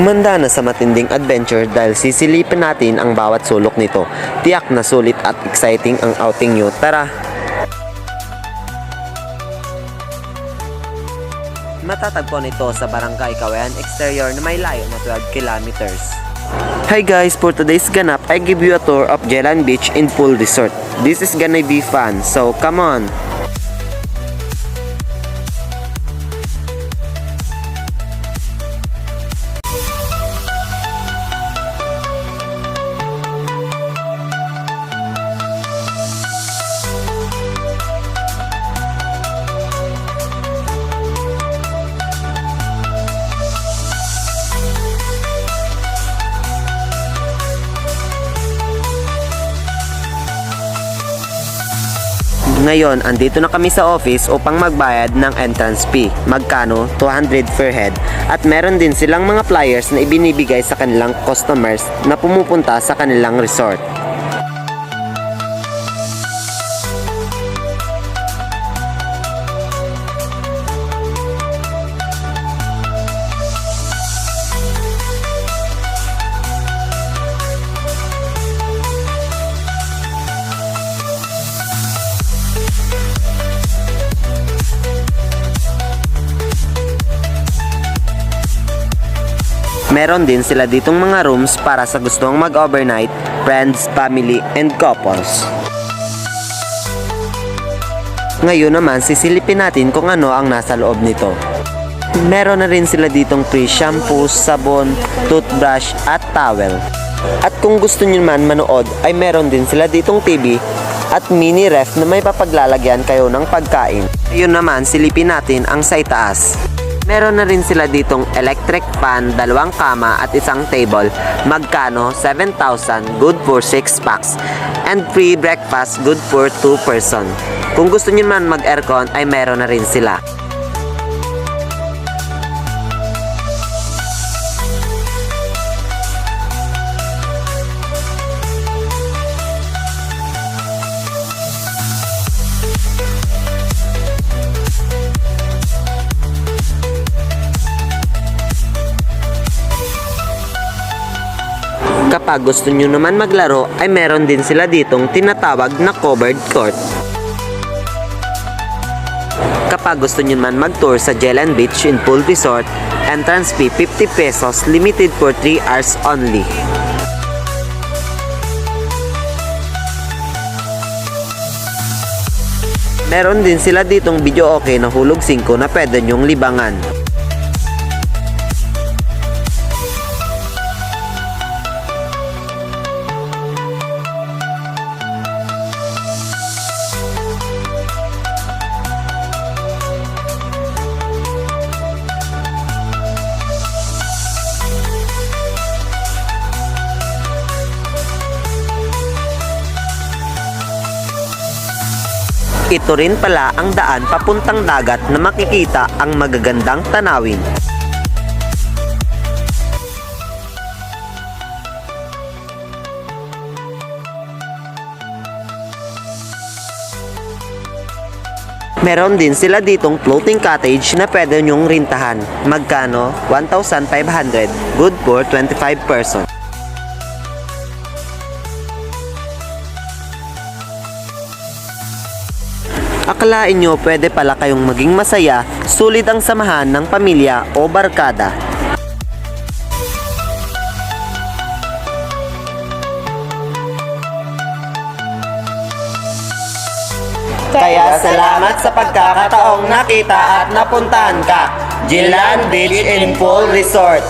Humanda na sa matinding adventure dahil sisilipin natin ang bawat sulok nito. Tiyak na sulit at exciting ang outing nyo. Tara! Matatagpuan ito sa Barangay Kawayan Exterior na may layo na 12 kilometers. Hi guys! For today's ganap, I give you a tour of Jelan Beach in Pool Resort. This is gonna be fun, so come on! Ngayon, andito na kami sa office upang magbayad ng entrance fee. Magkano? 200 per head. At meron din silang mga flyers na ibinibigay sa kanilang customers na pumupunta sa kanilang resort. Meron din sila ditong mga rooms para sa gustong mag-overnight, friends, family, and couples. Ngayon naman, sisilipin natin kung ano ang nasa loob nito. Meron na rin sila ditong free shampoo, sabon, toothbrush, at towel. At kung gusto nyo man manood, ay meron din sila ditong TV at mini ref na may papaglalagyan kayo ng pagkain. Ngayon naman, silipin natin ang sa itaas. Meron na rin sila ditong electric fan, 2 kama at isang table. Magkano? 7,000, good for 6 packs. And free breakfast, good for 2 person. Kung gusto nyo man mag-aircon, ay meron na rin sila. Kapag gusto nyo naman maglaro, ay meron din sila ditong tinatawag na covered court. Kapag gusto nyo naman mag-tour sa Jelan Beach in Pool Resort, entrance fee 50 pesos, limited for 3 hours only. Meron din sila ditong video okay na hulog 5 na pwede nyong libangan. Ito rin pala ang daan papuntang dagat na makikita ang magagandang tanawin. Meron din sila ditong floating cottage na pwede nyong rintahan. Magkano? 1,500, good for 25 person. Akalain nyo pwede pala kayong maging masaya, sulit ang samahan ng pamilya o barkada. Kaya salamat sa pagkakataong nakita at napuntahan ka. Jelan Beach in Pool Resort.